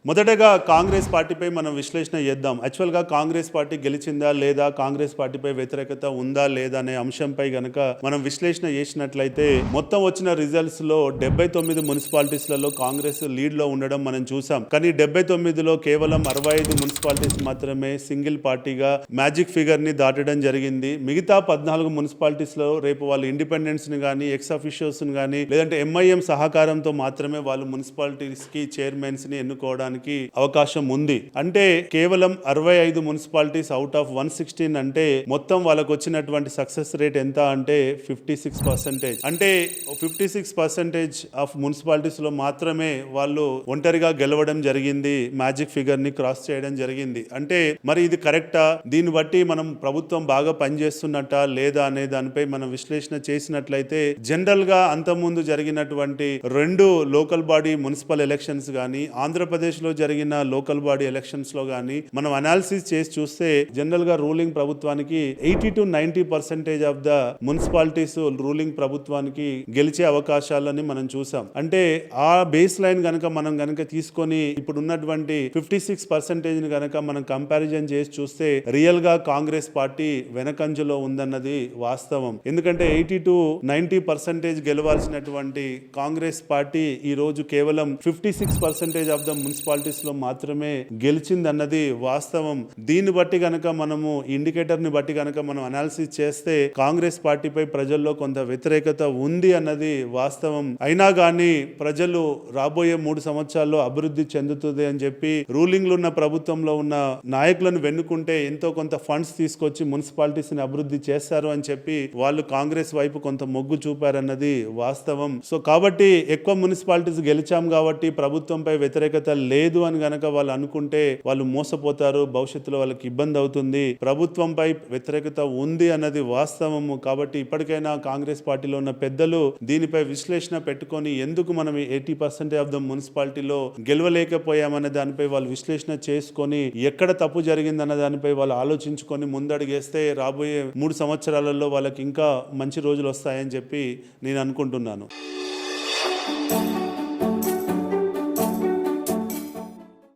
మొదటగా కాంగ్రెస్ పార్టీపై మనం విశ్లేషణ చేద్దాం. యాక్చువల్గా కాంగ్రెస్ పార్టీ గెలిచిందా లేదా, కాంగ్రెస్ పార్టీపై వ్యతిరేకత ఉందా లేదా అనే అంశంపై గనక మనం విశ్లేషణ చేసినట్లయితే మొత్తం వచ్చిన రిజల్ట్స్ లో 79 మున్సిపాలిటీస్లలో కాంగ్రెస్ లీడ్ లో ఉండడం మనం చూసాం. కానీ 79లో కేవలం 65 మున్సిపాలిటీస్ మాత్రమే సింగిల్ పార్టీగా మ్యాజిక్ ఫిగర్ ని దాటడం జరిగింది. మిగతా 14 మున్సిపాలిటీస్ లో రేపు వాళ్ళు ఇండిపెండెన్స్ ని కానీ, ఎక్స్ అఫిషియల్స్ ని కానీ, లేదంటే ఎంఐఎం సహకారంతో మాత్రమే వాళ్ళు మున్సిపాలిటీస్ కి చైర్మన్స్ ని ఎన్నుకోవడానికి అవకాశం ఉంది. అంటే కేవలం 65 మున్సిపాలిటీస్ అవుట్ ఆఫ్ 116 అంటే మొత్తం వాళ్ళకు వచ్చినటువంటి సక్సెస్ రేట్ ఎంత అంటే 56%. అంటే 56% ఆఫ్ మున్సిపాలిటీస్ లో మాత్రమే వాళ్ళు ఒంటరిగా గెలవడం జరిగింది, మ్యాజిక్ ఫిగర్ ని క్రాస్ చేయడం జరిగింది. అంటే మరి ఇది కరెక్టా? దీన్ని బట్టి మనం ప్రభుత్వం బాగా పనిచేస్తున్నట్ట లేదా అనే దానిపై మనం విశ్లేషణ చేసినట్లయితే జనరల్ గా అంతకుముందు జరిగినటువంటి 2 లోకల్ బాడీ మున్సిపల్ ఎలక్షన్స్ గానీ, ఆంధ్రప్రదేశ్ లో జరిగిన లోకల్ బాడీ ఎలక్షన్స్ లో గానీ మనం అనాలిసిస్ చేసి చూస్తే జనరల్ గా రూలింగ్ ప్రభుత్వానికి 80 to 90% of the municipalities ruling ప్రభుత్వానికి గెలిచే అవకాశాలని మనం చూసాం. అంటే ఆ బేస్ లైన్ గనక మనం గనక తీసుకొని ఇప్పుడు ఉన్నటువంటి 56% ని గనక మనం కంపారిజన్ చేసి చూస్తే రియల్ గా కాంగ్రెస్ పార్టీ వెనకంజలో ఉందన్నది వాస్తవం. ఎందుకంటే 80 to 90% గెలవాల్సినటువంటి కాంగ్రెస్ పార్టీ ఈ రోజు కేవలం 56% ఆఫ్ ద మున్సిపాలిటీస్ లో మాత్రమే గెలిచిందన్నది వాస్తవం. దీన్ని బట్టి గనక మనము ఇండికేటర్ ని బట్టి గనక మనం అనాలిసిస్ చేస్తే కాంగ్రెస్ పార్టీపై ప్రజల్లో కొంత వ్యతిరేకత ఉంది అన్నది వాస్తవం. అయినా గానీ ప్రజలు రాబోయే 3 సంవత్సరాల్లో అభివృద్ధి చెందుతుంది అని చెప్పి రూలింగ్ లో ఉన్న ప్రభుత్వంలో ఉన్న నాయకులను వెన్నుకుంటే ఎంతో కొంత ఫండ్స్ తీసుకొచ్చి మున్సిపాలిటీస్ ని అభివృద్ధి చేస్తారు అని చెప్పి వాళ్ళు కాంగ్రెస్ వైపు కొంత మొగ్గు చూపారన్నది వాస్తవం. సో కాబట్టి ఎక్కువ మున్సిపాలిటీస్ గెలిచాం కాబట్టి ప్రభుత్వంపై వ్యతిరేకత లేదు అని గనక వాళ్ళు అనుకుంటే వాళ్ళు మోసపోతారు, భవిష్యత్తులో వాళ్ళకి ఇబ్బంది అవుతుంది. ప్రభుత్వంపై వ్యతిరేకత ఉంది అన్నది వాస్తవము. కాబట్టి ఇప్పటికైనా కాంగ్రెస్ పార్టీలో ఉన్న పెద్దలు దీనిపై విశ్లేషణ పెట్టుకొని ఎందుకు మనం 80% ఆఫ్ ద మున్సిపాలిటీలో గెలవలేకపోయామనే దానిపై వాళ్ళు విశ్లేషణ చేసుకొని ఎక్కడ తప్పు జరిగిందన్న దానిపై వాళ్ళు ఆలోచించుకొని ముందడుగేస్తే రాబోయే 3 సంవత్సరాలలో వాళ్ళకి ఇంకా మంచి రోజులు వస్తాయని చెప్పి నేను అనుకుంటున్నాను.